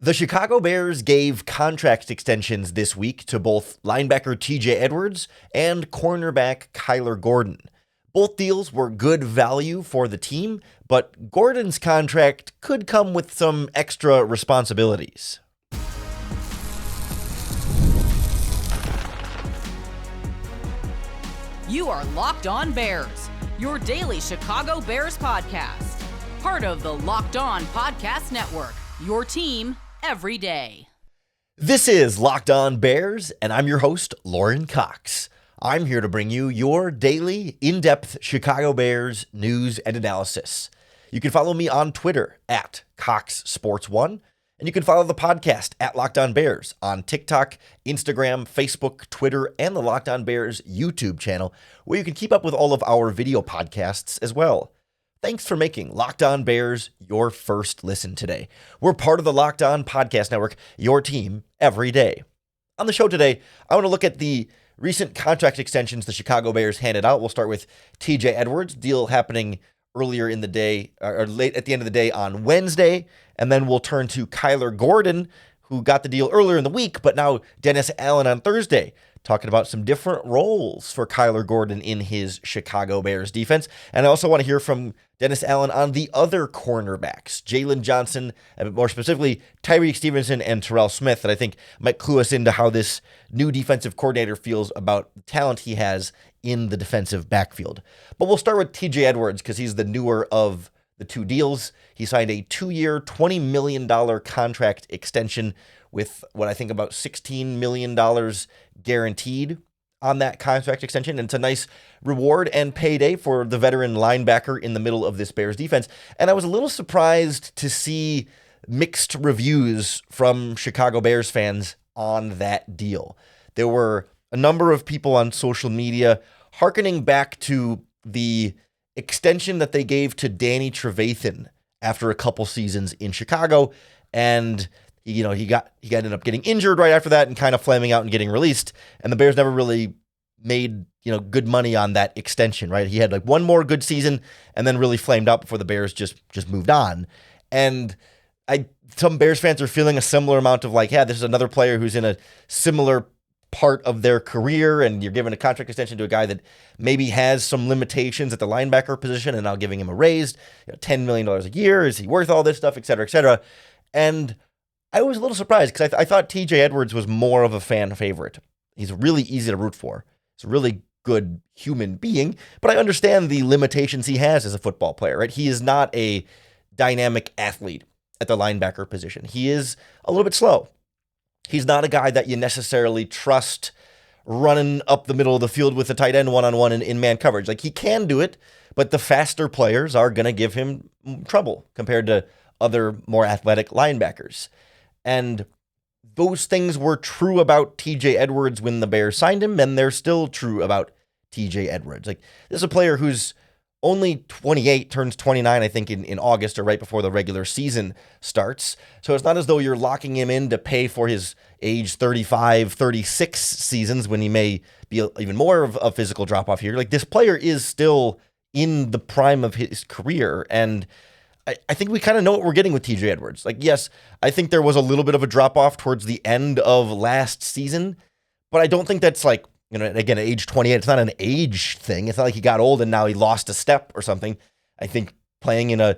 The Chicago Bears gave contract extensions this week to both linebacker TJ Edwards and cornerback Kyler Gordon. Both deals were good value for the team, but Gordon's contract could come with some extra responsibilities. You are Locked On Bears, your daily Chicago Bears podcast. Part of the Locked On Podcast Network, your team every day. This is Locked On Bears, and I'm your host, Lauren Cox. I'm here to bring you your daily, in-depth Chicago Bears news and analysis. You can follow me on Twitter at CoxSports1, and you can follow the podcast at Locked On Bears on TikTok, Instagram, Facebook, Twitter, and the Locked On Bears YouTube channel, where you can keep up with all of our video podcasts as well. Thanks for making Locked On Bears your first listen today. We're part of the Locked On Podcast Network, your team every day. On the show today, I want to look at the recent contract extensions the Chicago Bears handed out. We'll start with TJ Edwards, deal happening earlier in the day, or late at the end of the day on Wednesday. And then we'll turn to Kyler Gordon, who got the deal earlier in the week, but now Dennis Allen on Thursday, talking about some different roles for Kyler Gordon in his Chicago Bears defense. And I also want to hear from Dennis Allen on the other cornerbacks, Jalen Johnson, and more specifically, Tyreek Stevenson and Terrell Smith, that I think might clue us into how this new defensive coordinator feels about the talent he has in the defensive backfield. But we'll start with TJ Edwards because he's the newer of the two deals. He signed a 2-year, $20 million contract extension with what I think about $16 million guaranteed on that contract extension. And it's a nice reward and payday for the veteran linebacker in the middle of this Bears defense. And I was a little surprised to see mixed reviews from Chicago Bears fans on that deal. There were a number of people on social media hearkening back to the extension that they gave to Danny Trevathan after a couple seasons in Chicago. And he ended up getting injured right after that and kind of flaming out and getting released. And the Bears never really made, good money on that extension, right? He had like one more good season and then really flamed out before the Bears just moved on. And some Bears fans are feeling a similar amount of like, yeah, this is another player who's in a similar part of their career, and you're giving a contract extension to a guy that maybe has some limitations at the linebacker position and now giving him a raise, $10 million a year. Is he worth all this stuff, et cetera, et cetera? And I was a little surprised because I thought TJ Edwards was more of a fan favorite. He's really easy to root for. He's a really good human being, but I understand the limitations he has as a football player, right? He is not a dynamic athlete at the linebacker position. He is a little bit slow. He's not a guy that you necessarily trust running up the middle of the field with a tight end one-on-one in man coverage. Like, he can do it, but the faster players are going to give him trouble compared to other more athletic linebackers. And those things were true about TJ Edwards when the Bears signed him, and they're still true about TJ Edwards. Like, this is a player who's only 28, turns 29, I think, in August or right before the regular season starts. So it's not as though you're locking him in to pay for his age 35, 36 seasons when he may be even more of a physical drop-off here. Like, this player is still in the prime of his career, and I think we kind of know what we're getting with TJ Edwards. Like, yes, I think there was a little bit of a drop-off towards the end of last season, but I don't think that's like, again, at age 28, it's not an age thing. It's not like he got old and now he lost a step or something. I think playing in a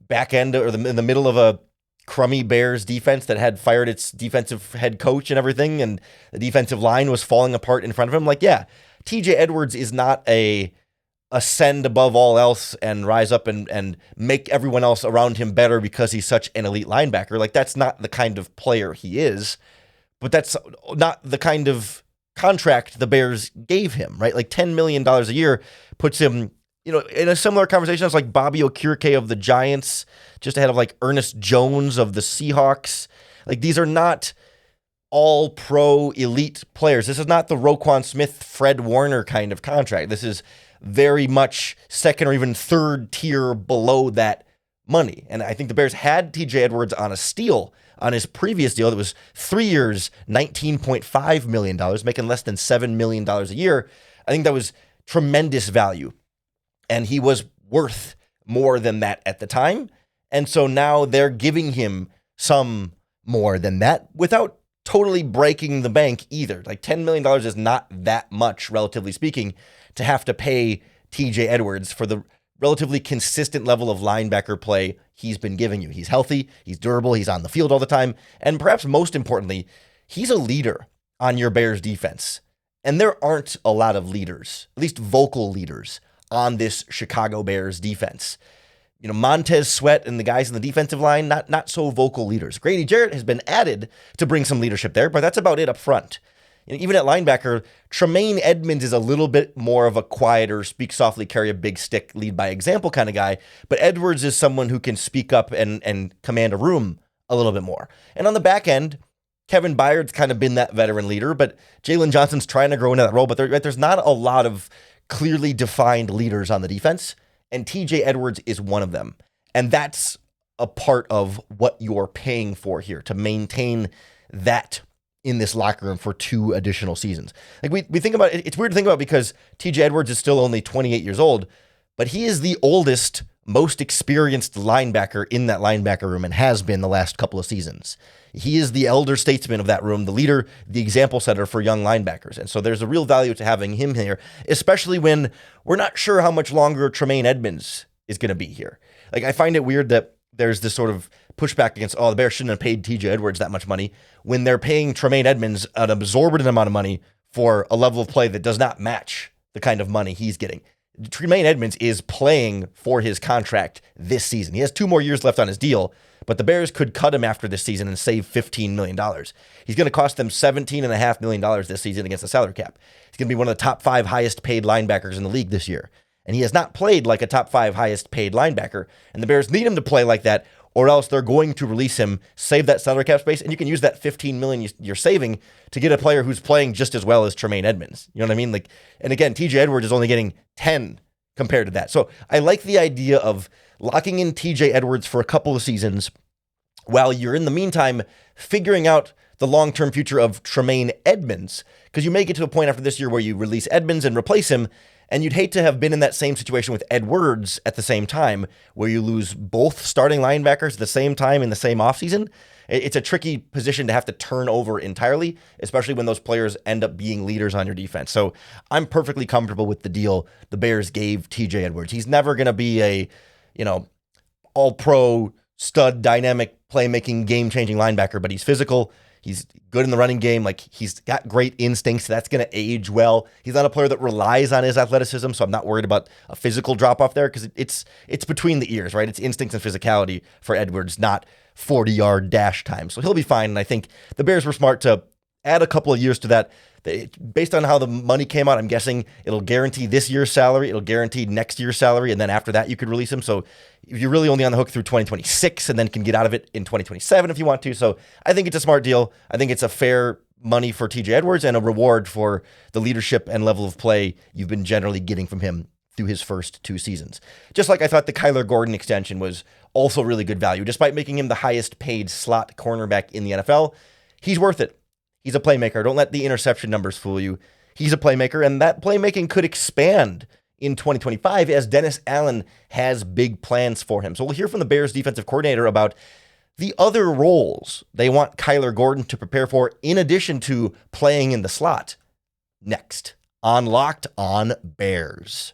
back end or in the middle of a crummy Bears defense that had fired its defensive head coach and everything, and the defensive line was falling apart in front of him. Like, yeah, TJ Edwards is not a ascend above all else and rise up and make everyone else around him better because he's such an elite linebacker. Like, that's not the kind of player he is, but that's not the kind of contract the Bears gave him, right? Like, $10 million a year puts him, in a similar conversation as like Bobby Okereke of the Giants, just ahead of like Ernest Jones of the Seahawks. Like, these are not all pro elite players. This is not the Roquan Smith, Fred Warner kind of contract. This is very much second or even third tier below that money. And I think the Bears had TJ Edwards on a steal on his previous deal that was 3 years, $19.5 million, making less than $7 million a year. I think that was tremendous value. And he was worth more than that at the time. And so now they're giving him some more than that without totally breaking the bank either. Like $10 million is not that much, relatively speaking, to have to pay TJ Edwards for the relatively consistent level of linebacker play he's been giving you. He's healthy, he's durable, he's on the field all the time, and perhaps most importantly, he's a leader on your Bears defense. And there aren't a lot of leaders, at least vocal leaders, on this Chicago Bears defense. You know, Montez Sweat and the guys in the defensive line, not so vocal leaders. Grady Jarrett has been added to bring some leadership there, but that's about it up front. You know, even at linebacker, Tremaine Edmonds is a little bit more of a quieter, speak softly, carry a big stick, lead by example kind of guy. But Edwards is someone who can speak up and command a room a little bit more. And on the back end, Kevin Byard's kind of been that veteran leader, but Jalen Johnson's trying to grow into that role. But there's not a lot of clearly defined leaders on the defense, and TJ Edwards is one of them. And that's a part of what you're paying for here, to maintain that in this locker room for 2 additional seasons. Like we think about it, it's weird to think about because TJ Edwards is still only 28 years old, but he is the oldest, most experienced linebacker in that linebacker room and has been the last couple of seasons. He is the elder statesman of that room, the leader, the example setter for young linebackers. And so there's a real value to having him here, especially when we're not sure how much longer Tremaine Edmonds is going to be here. Like, I find it weird that there's this sort of pushback against, the Bears shouldn't have paid TJ Edwards that much money when they're paying Tremaine Edmonds an absorbent amount of money for a level of play that does not match the kind of money he's getting. Tremaine Edmonds is playing for his contract this season. He has 2 more years left on his deal, but the Bears could cut him after this season and save $15 million. He's going to cost them $17.5 million this season against the salary cap. He's going to be one of the top 5 highest paid linebackers in the league this year. And he has not played like a top 5 highest paid linebacker. And the Bears need him to play like that, or else they're going to release him, save that salary cap space, and you can use that $15 million you're saving to get a player who's playing just as well as Tremaine Edmonds. You know what I mean? Like, and again, TJ Edwards is only getting 10 compared to that. So I like the idea of locking in TJ Edwards for a couple of seasons while you're in the meantime figuring out the long-term future of Tremaine Edmonds, because you may get to a point after this year where you release Edmonds and replace him, and you'd hate to have been in that same situation with Edwards at the same time, where you lose both starting linebackers at the same time in the same offseason. It's a tricky position to have to turn over entirely, especially when those players end up being leaders on your defense. So I'm perfectly comfortable with the deal the Bears gave TJ Edwards. He's never going to be a, all-pro, stud, dynamic, playmaking, game-changing linebacker, but he's physical. He's good in the running game. Like, he's got great instincts. That's going to age well. He's not a player that relies on his athleticism, so I'm not worried about a physical drop-off there, because it's between the ears, right? It's instincts and physicality for Edwards, not 40-yard dash time. So he'll be fine, and I think the Bears were smart to add a couple of years to that. Based on how the money came out, I'm guessing it'll guarantee this year's salary, it'll guarantee next year's salary, and then after that you could release him. So you're really only on the hook through 2026 and then can get out of it in 2027 if you want to. So I think it's a smart deal. I think it's a fair money for TJ Edwards and a reward for the leadership and level of play you've been generally getting from him through his first 2 seasons. Just like I thought the Kyler Gordon extension was also really good value. Despite making him the highest paid slot cornerback in the NFL, he's worth it. He's a playmaker. Don't let the interception numbers fool you. He's a playmaker, and that playmaking could expand in 2025 as Dennis Allen has big plans for him. So we'll hear from the Bears defensive coordinator about the other roles they want Kyler Gordon to prepare for in addition to playing in the slot next on Locked On Bears.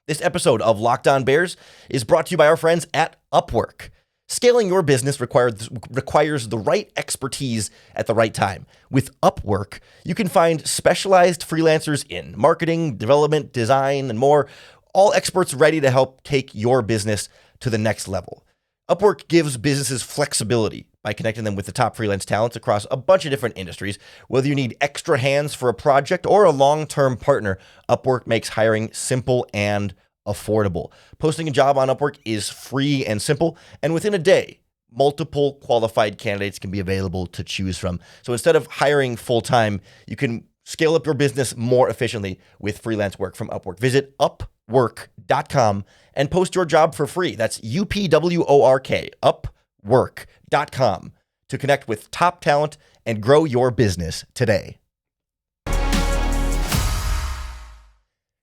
This episode of Locked On Bears is brought to you by our friends at Upwork. Scaling your business requires the right expertise at the right time. With Upwork, you can find specialized freelancers in marketing, development, design, and more, all experts ready to help take your business to the next level. Upwork gives businesses flexibility by connecting them with the top freelance talents across a bunch of different industries. Whether you need extra hands for a project or a long-term partner, Upwork makes hiring simple and affordable. Posting a job on Upwork is free and simple, and within a day, multiple qualified candidates can be available to choose from. So instead of hiring full-time, you can scale up your business more efficiently with freelance work from Upwork. Visit upwork.com and post your job for free. That's UPWORK, upwork.com, to connect with top talent and grow your business today.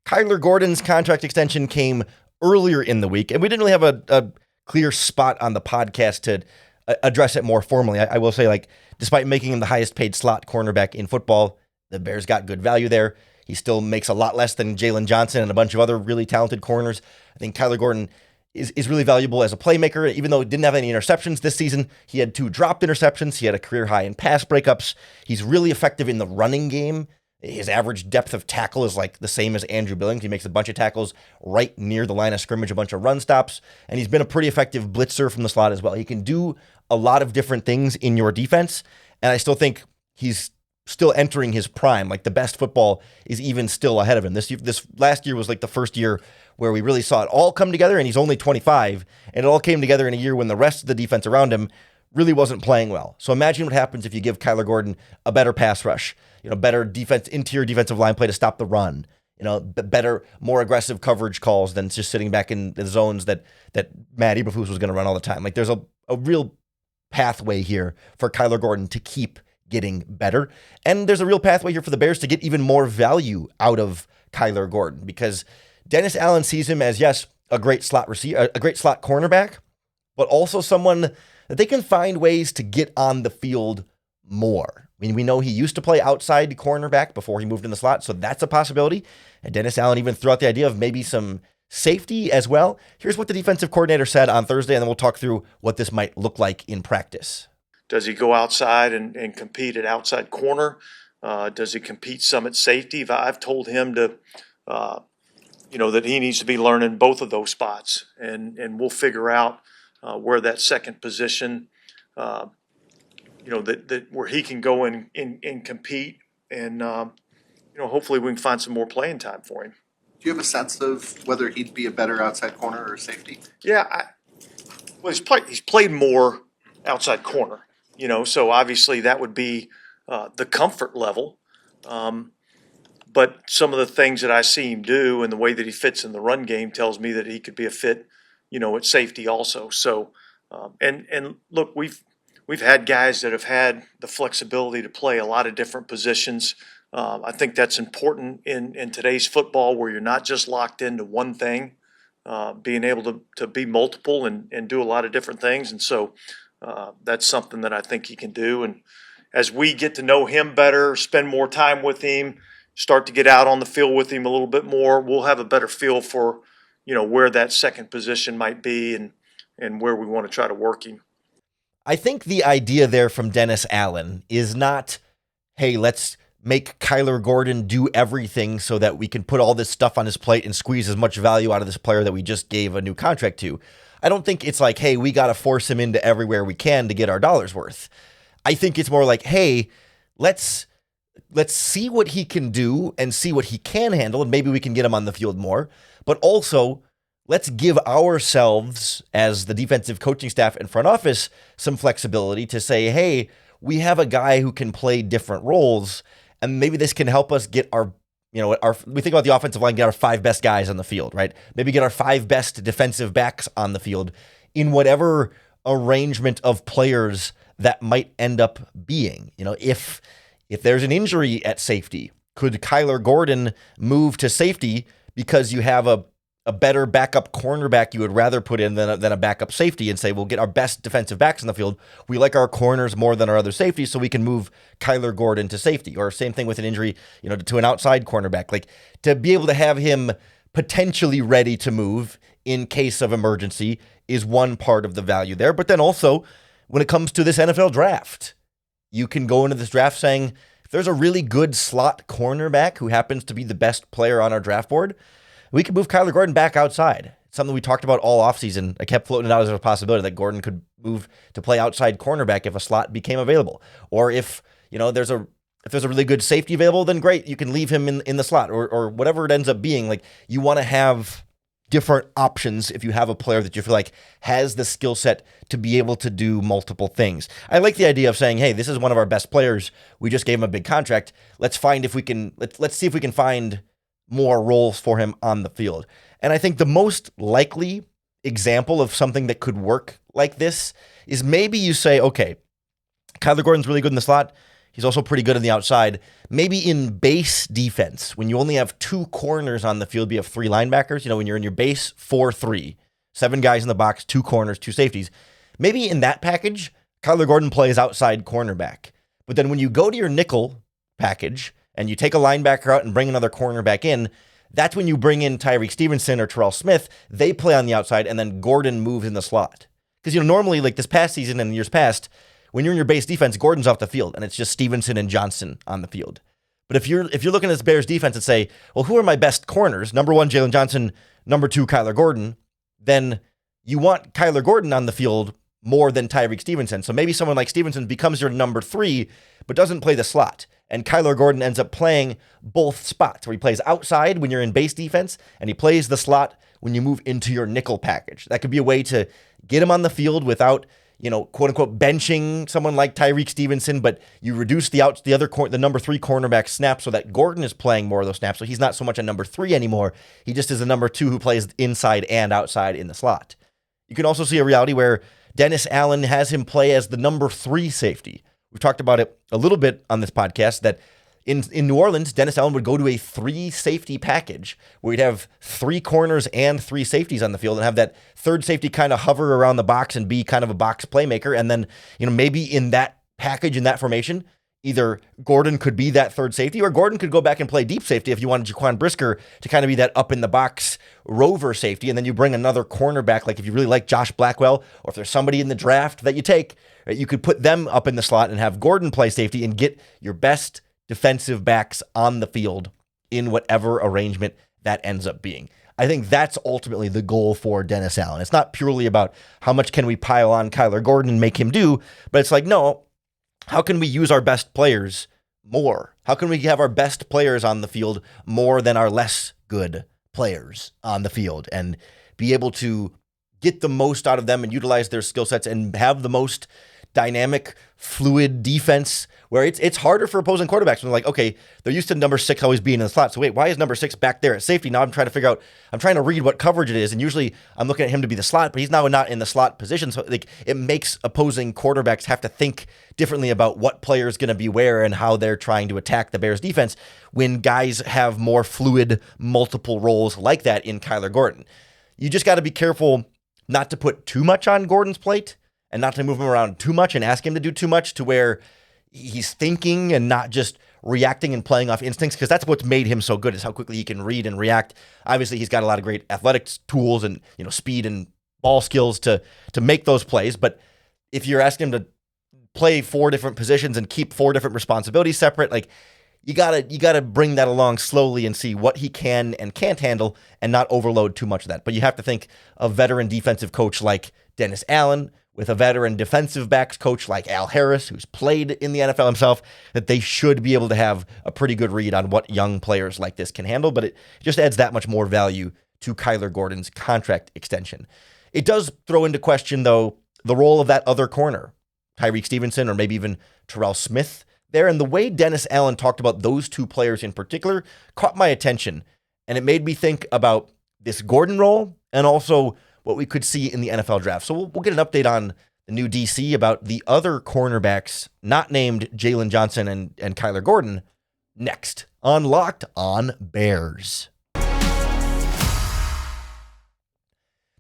Kyler Gordon's contract extension came earlier in the week, and we didn't really have a clear spot on the podcast to address it more formally. I will say, like, despite making him the highest paid slot cornerback in football, the Bears got good value there. He still makes a lot less than Jalen Johnson and a bunch of other really talented corners. I think Kyler Gordon is really valuable as a playmaker, even though he didn't have any interceptions this season. He had 2 dropped interceptions. He had a career high in pass breakups. He's really effective in the running game. His average depth of tackle is like the same as Andrew Billings. He makes a bunch of tackles right near the line of scrimmage, a bunch of run stops, and he's been a pretty effective blitzer from the slot as well. He can do a lot of different things in your defense, and I still think he's still entering his prime. Like, the best football is even still ahead of him. This last year was like the first year where we really saw it all come together, and he's only 25, and it all came together in a year when the rest of the defense around him really wasn't playing well. So imagine what happens if you give Kyler Gordon a better pass rush, better defense, interior defensive line play to stop the run, better, more aggressive coverage calls than just sitting back in the zones that Matt Eberflus was going to run all the time. Like, there's a real pathway here for Kyler Gordon to keep getting better. And there's a real pathway here for the Bears to get even more value out of Kyler Gordon, because Dennis Allen sees him as, yes, a great slot receiver, a great slot cornerback, but also someone that they can find ways to get on the field more. I mean, we know he used to play outside cornerback before he moved in the slot, so that's a possibility. And Dennis Allen even threw out the idea of maybe some safety as well. Here's what the defensive coordinator said on Thursday, and then we'll talk through what this might look like in practice. Does he go outside and compete at outside corner? Does he compete some at safety? I've told him to, that he needs to be learning both of those spots, and we'll figure out where that second position, that where he can go and compete, and hopefully we can find some more playing time for him. Do you have a sense of whether he'd be a better outside corner or safety? Yeah, he's played more outside corner. So obviously that would be the comfort level. But some of the things that I see him do and the way that he fits in the run game tells me that he could be a fit, at safety also. So, and look, we've had guys that have had the flexibility to play a lot of different positions. I think that's important in today's football, where you're not just locked into one thing, being able to be multiple and do a lot of different things. And so, that's something that I think he can do. And as we get to know him better, spend more time with him, start to get out on the field with him a little bit more, we'll have a better feel for, where that second position might be and where we want to try to work him. I think the idea there from Dennis Allen is not, hey, let's make Kyler Gordon do everything so that we can put all this stuff on his plate and squeeze as much value out of this player that we just gave a new contract to. I don't think it's like, hey, we got to force him into everywhere we can to get our dollar's worth. I think it's more like, hey, let's see what he can do and see what he can handle, and maybe we can get him on the field more. But also, let's give ourselves, as the defensive coaching staff and front office, some flexibility to say, hey, we have a guy who can play different roles, and maybe this can help us get we think about the offensive line, get our 5 best guys on the field, right? Maybe get our 5 best defensive backs on the field in whatever arrangement of players that might end up being. If there's an injury at safety, could Kyler Gordon move to safety because you have a better backup cornerback you would rather put in than a backup safety, and say, we'll get our best defensive backs on the field. We like our corners more than our other safeties, so we can move Kyler Gordon to safety. Or same thing with an injury, to an outside cornerback. Like, to be able to have him potentially ready to move in case of emergency is one part of the value there. But then also, when it comes to this NFL draft, you can go into this draft saying, if there's a really good slot cornerback who happens to be the best player on our draft board, we could move Kyler Gordon back outside. It's something we talked about all offseason. I kept floating it out as a possibility that Gordon could move to play outside cornerback if a slot became available. Or if there's a really good safety available, then great, you can leave him in the slot, or whatever it ends up being. Like, you want to have different options if you have a player that you feel like has the skill set to be able to do multiple things. I like the idea of saying, hey, this is one of our best players. We just gave him a big contract. Let's see if we can find more roles for him on the field. And I think the most likely example of something that could work like this is maybe you say, okay, Kyler Gordon's really good in the slot. He's also pretty good on the outside. Maybe in base defense, when you only have 2 corners on the field, you have 3 linebackers. When you're in your base 4-3, 7 guys in the box, 2 corners, 2 safeties. Maybe in that package, Kyler Gordon plays outside cornerback. But then when you go to your nickel package and you take a linebacker out and bring another cornerback in, that's when you bring in Tyreek Stevenson or Terrell Smith. They play on the outside, and then Gordon moves in the slot. Because, normally, like this past season and years past, when you're in your base defense, Gordon's off the field, and it's just Stevenson and Johnson on the field. But if you're looking at this Bears defense and say, well, who are my best corners? Number 1, Jalen Johnson. Number 2, Kyler Gordon. Then you want Kyler Gordon on the field more than Tyreek Stevenson. So maybe someone like Stevenson becomes your number 3, but doesn't play the slot. And Kyler Gordon ends up playing both spots, where he plays outside when you're in base defense, and he plays the slot when you move into your nickel package. That could be a way to get him on the field without, quote unquote, benching someone like Tyreek Stevenson, but you reduce the number 3 cornerback snaps so that Gordon is playing more of those snaps. So he's not so much a number 3 anymore. He just is a number 2 who plays inside and outside in the slot. You can also see a reality where Dennis Allen has him play as the number 3 safety. We've talked about it a little bit on this podcast that in New Orleans, Dennis Allen would go to a 3 safety package where you'd have 3 corners and 3 safeties on the field and have that third safety kind of hover around the box and be kind of a box playmaker. And then, maybe in that package, in that formation, either Gordon could be that third safety or Gordon could go back and play deep safety if you wanted Jaquan Brisker to kind of be that up in the box rover safety. And then you bring another cornerback, like if you really like Josh Blackwell, or if there's somebody in the draft that you take, right, you could put them up in the slot and have Gordon play safety and get your best defensive backs on the field in whatever arrangement that ends up being. I think that's ultimately the goal for Dennis Allen. It's not purely about how much can we pile on Kyler Gordon and make him do, but it's like, no, how can we use our best players more? How can we have our best players on the field more than our less good players on the field and be able to get the most out of them and utilize their skill sets and have the most dynamic, fluid defense where it's harder for opposing quarterbacks when they're like, okay, they're used to number 6 always being in the slot. So wait, why is number 6 back there at safety? Now I'm trying to read what coverage it is. And usually I'm looking at him to be the slot, but he's now not in the slot position. So it makes opposing quarterbacks have to think differently about what player is going to be where and how they're trying to attack the Bears defense when guys have more fluid, multiple roles like that in Kyler Gordon. You just got to be careful not to put too much on Gordon's plate and not to move him around too much and ask him to do too much to where he's thinking and not just reacting and playing off instincts, because that's what's made him so good is how quickly he can read and react. Obviously, he's got a lot of great athletics tools and speed and ball skills to make those plays. But if you're asking him to play 4 different positions and keep 4 different responsibilities separate, like you gotta bring that along slowly and see what he can and can't handle and not overload too much of that. But you have to think a veteran defensive coach like Dennis Allen, with a veteran defensive backs coach like Al Harris, who's played in the NFL himself, that they should be able to have a pretty good read on what young players like this can handle. But it just adds that much more value to Kyler Gordon's contract extension. It does throw into question, though, the role of that other corner, Tyreek Stevenson or maybe even Terrell Smith there. And the way Dennis Allen talked about those 2 players in particular caught my attention. And it made me think about this Gordon role and also what we could see in the NFL draft. So we'll get an update on the new DC about the other cornerbacks not named Jalen Johnson and Kyler Gordon next on Locked On Bears.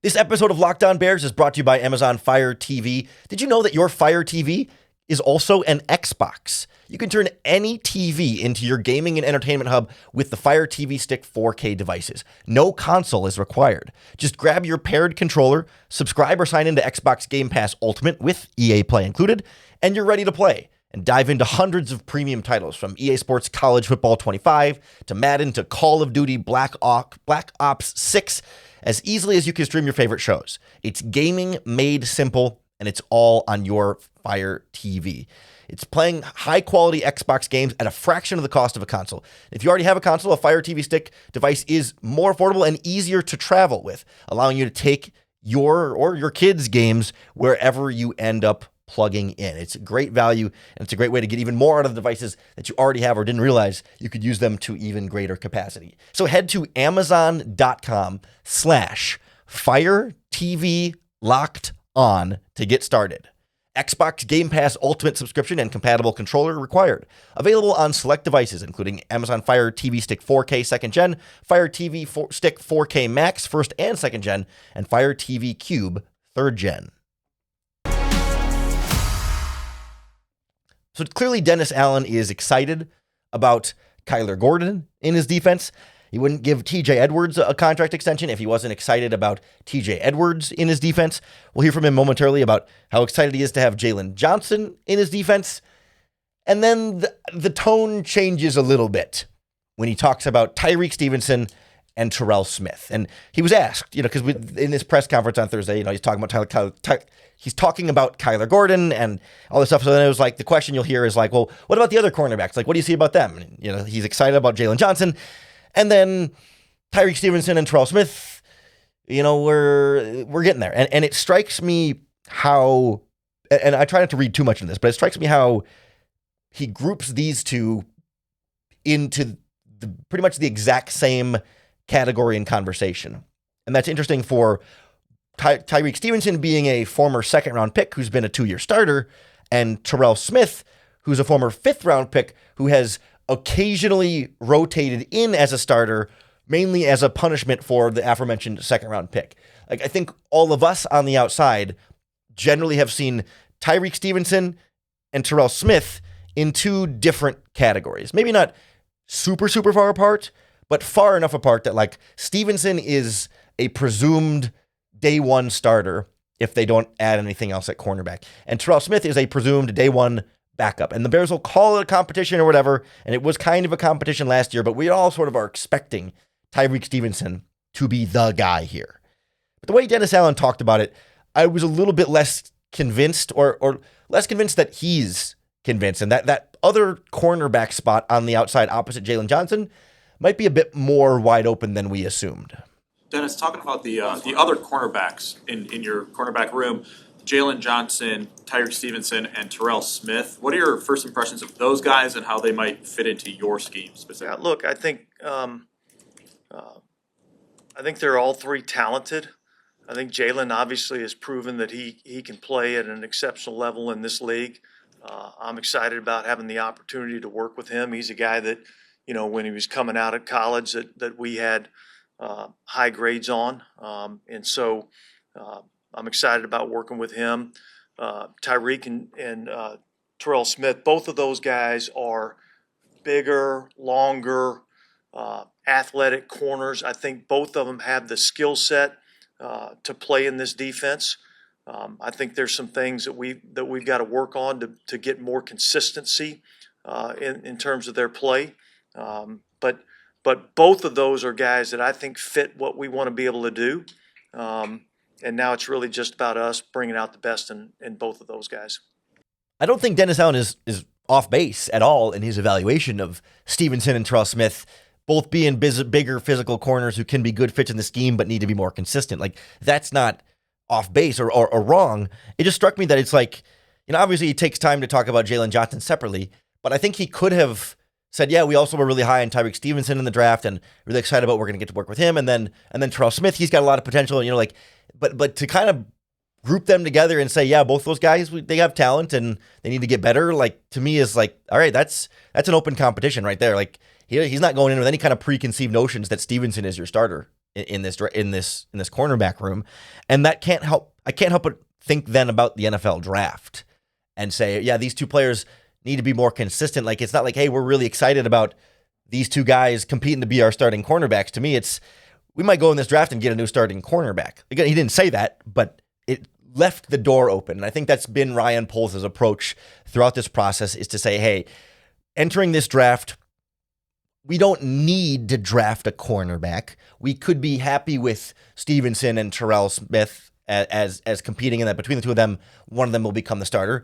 This episode of Locked On Bears is brought to you by Amazon Fire TV. Did you know that your Fire TV is also an Xbox? You can turn any TV into your gaming and entertainment hub with the Fire TV Stick 4K devices. No console is required. Just grab your paired controller, subscribe or sign into Xbox Game Pass Ultimate with EA Play included, and you're ready to play and dive into hundreds of premium titles from EA Sports College Football 25 to Madden to Call of Duty Black Ops 6 as easily as you can stream your favorite shows. It's gaming made simple, and it's all on your Fire TV. It's playing high-quality Xbox games at a fraction of the cost of a console. If you already have a console, a Fire TV Stick device is more affordable and easier to travel with, allowing you to take your or your kids' games wherever you end up plugging in. It's a great value, and it's a great way to get even more out of the devices that you already have or didn't realize you could use them to even greater capacity. So head to amazon.com/Fire TV Locked On to get started. Xbox Game Pass Ultimate subscription and compatible controller required. Available on select devices, including Amazon Fire TV Stick 4K 2nd Gen, Fire TV Stick 4K Max 1st and 2nd Gen, and Fire TV Cube 3rd Gen. So clearly Dennis Allen is excited about Kyler Gordon in his defense. He wouldn't give TJ Edwards a contract extension if he wasn't excited about TJ Edwards in his defense. We'll hear from him momentarily about how excited he is to have Jalen Johnson in his defense. And then the tone changes a little bit when he talks about Tyreek Stevenson and Terrell Smith. And he was asked, because in this press conference on Thursday, he's talking about he's talking about Kyler Gordon and all this stuff. So then it was like, the question you'll hear is like, well, what about the other cornerbacks? Like, what do you see about them? And, he's excited about Jalen Johnson. And then Tyreek Stevenson and Terrell Smith, we're getting there. And it strikes me how, and I try not to read too much into this, but it strikes me how he groups these two into pretty much the exact same category and conversation. And that's interesting for Tyreek Stevenson being a former 2nd-round pick who's been a 2-year starter, and Terrell Smith, who's a former 5th-round pick who has occasionally rotated in as a starter, mainly as a punishment for the aforementioned 2nd-round pick. Like, I think all of us on the outside generally have seen Tyreek Stevenson and Terrell Smith in 2 different categories. Maybe not super, super far apart, but far enough apart that, like, Stevenson is a presumed day 1 starter if they don't add anything else at cornerback. And Terrell Smith is a presumed day 1 backup. And the Bears will call it a competition or whatever, and it was kind of a competition last year, but we all sort of are expecting Tyreek Stevenson to be the guy here. But the way Dennis Allen talked about it, I was a little bit less convinced or less convinced that he's convinced, and that other cornerback spot on the outside opposite Jalen Johnson might be a bit more wide open than we assumed. Dennis, talking about the other cornerbacks in your cornerback room, Jalen Johnson, Tyreek Stevenson, and Terrell Smith. What are your first impressions of those guys and how they might fit into your scheme specifically? Yeah, look, I think they're all 3 talented. I think Jalen obviously has proven that he can play at an exceptional level in this league. I'm excited about having the opportunity to work with him. He's a guy that, when he was coming out of college that we had high grades on. And so I'm excited about working with him. Tyreek and Terrell Smith, both of those guys are bigger, longer, athletic corners. I think both of them have the skill set to play in this defense. I think there's some things that we've got to work on to get more consistency in terms of their play. But both of those are guys that I think fit what we want to be able to do. And now it's really just about us bringing out the best in both of those guys. I don't think Dennis Allen is off base at all in his evaluation of Stevenson and Terrell Smith, both being bigger physical corners who can be good fits in the scheme but need to be more consistent. Like, that's not off base or wrong. It just struck me that it's like, obviously it takes time to talk about Jalen Johnson separately, but I think he could have said, yeah, we also were really high on Tyreek Stevenson in the draft and really excited about we're going to get to work with him. And then Terrell Smith, he's got a lot of potential, but to kind of group them together and say, yeah, both those guys, they have talent and they need to get better. Like, to me is like, all right, that's an open competition right there. Like, he's not going in with any kind of preconceived notions that Stevenson is your starter in this cornerback room. And I can't help but think then about the NFL draft and say, yeah, these 2 players need to be more consistent. Like, it's not like, hey, we're really excited about these 2 guys competing to be our starting cornerbacks. To me, we might go in this draft and get a new starting cornerback. Again, he didn't say that, but it left the door open. And I think that's been Ryan Poles' approach throughout this process, is to say, hey, entering this draft, we don't need to draft a cornerback. We could be happy with Stevenson and Terrell Smith as competing in that. Between the 2 of them, one of them will become the starter.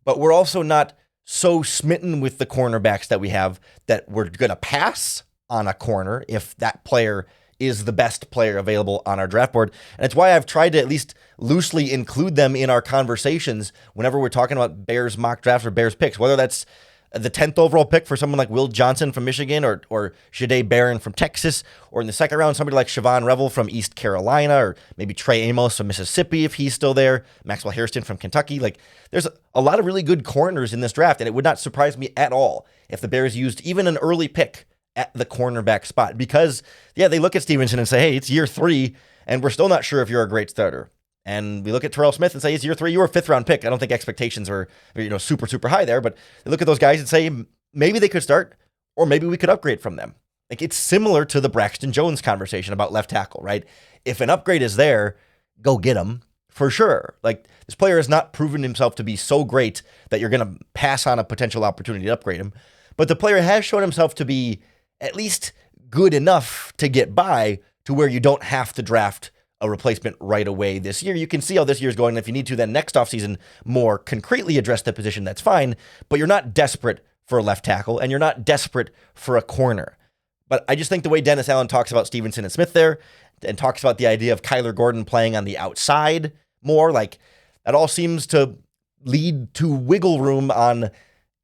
But we're also not so smitten with the cornerbacks that we have that we're going to pass on a corner if that player is the best player available on our draft board. And it's why I've tried to at least loosely include them in our conversations whenever we're talking about Bears mock drafts or Bears picks, whether that's the 10th overall pick for someone like Will Johnson from Michigan or Jahdae Barron from Texas, or in the second round, somebody like Siobhan Revel from East Carolina, or maybe Trey Amos from Mississippi if he's still there, Maxwell Hairston from Kentucky. Like, there's a lot of really good corners in this draft, and it would not surprise me at all if the Bears used even an early pick at the cornerback spot because, yeah, they look at Stevenson and say, hey, it's year 3, and we're still not sure if you're a great starter. And we look at Terrell Smith and say, it's year 3, you were a 5th round pick. I don't think expectations are, super, super high there, but they look at those guys and say, maybe they could start, or maybe we could upgrade from them. Like, it's similar to the Braxton Jones conversation about left tackle, right? If an upgrade is there, go get him for sure. Like, this player has not proven himself to be so great that you're going to pass on a potential opportunity to upgrade him. But the player has shown himself to be at least good enough to get by to where you don't have to draft a replacement right away this year. You can see how this year's going. If you need to, then next offseason more concretely address the position, that's fine. But you're not desperate for a left tackle, and you're not desperate for a corner. But I just think the way Dennis Allen talks about Stevenson and Smith there, and talks about the idea of Kyler Gordon playing on the outside more, like, that all seems to lead to wiggle room on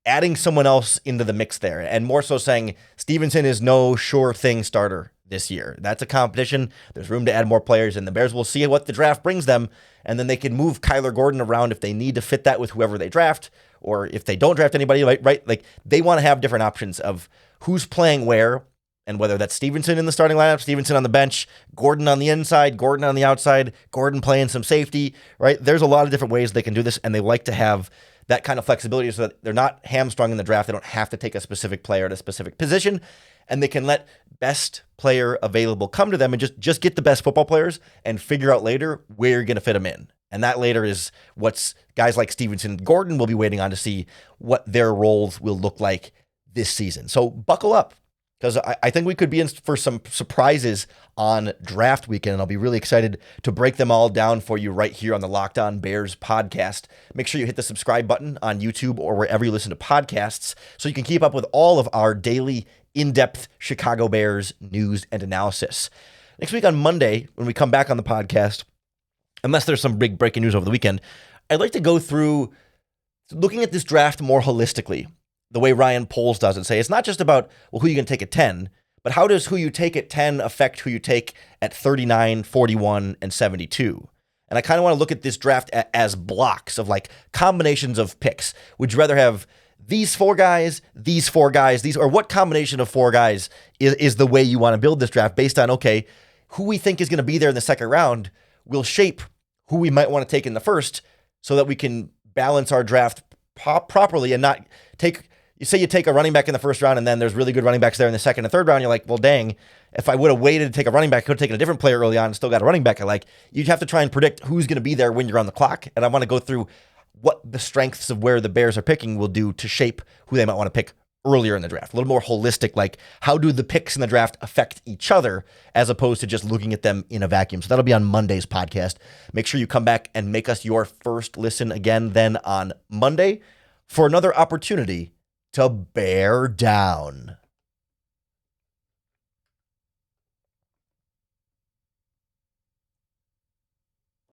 adding someone else into the mix there, and more so saying Stevenson is no sure thing starter this year. That's a competition. There's room to add more players, and the Bears will see what the draft brings them, and then they can move Kyler Gordon around if they need to fit that with whoever they draft, or if they don't draft anybody, right? Like, they want to have different options of who's playing where, and whether that's Stevenson in the starting lineup, Stevenson on the bench, Gordon on the inside, Gordon on the outside, Gordon playing some safety, right? There's a lot of different ways they can do this, and they like to have that kind of flexibility so that they're not hamstrung in the draft. They don't have to take a specific player at a specific position, and they can let best player available come to them and just get the best football players and figure out later where you're going to fit them in. And that later is what's guys like Stevenson and Gordon will be waiting on to see what their roles will look like this season. So buckle up, because I think we could be in for some surprises on draft weekend, and I'll be really excited to break them all down for you right here on the Locked On Bears podcast. Make sure you hit the subscribe button on YouTube or wherever you listen to podcasts so you can keep up with all of our daily in-depth Chicago Bears news and analysis. Next week on Monday, when we come back on the podcast, unless there's some big breaking news over the weekend, I'd like to go through looking at this draft more holistically, the way Ryan Poles does, and say it's not just about, well, who you can take at 10, but how does who you take at 10 affect who you take at 39, 41, and 72? And I kind of want to look at this draft as blocks of like combinations of picks. Would you rather have these 4 guys, or what combination of 4 guys is the way you want to build this draft based on, okay, who we think is going to be there in the second round will shape who we might want to take in the first so that we can balance our draft properly and not take, you say you take a running back in the first round and then there's really good running backs there in the second and third round. You're like, well, dang, if I would have waited to take a running back, I could have taken a different player early on and still got a running back. I like, you'd have to try and predict who's going to be there when you're on the clock. And I want to go through what the strengths of where the Bears are picking will do to shape who they might want to pick earlier in the draft. A little more holistic, like how do the picks in the draft affect each other as opposed to just looking at them in a vacuum. So that'll be on Monday's podcast. Make sure you come back and make us your first listen again then on Monday for another opportunity to bear down.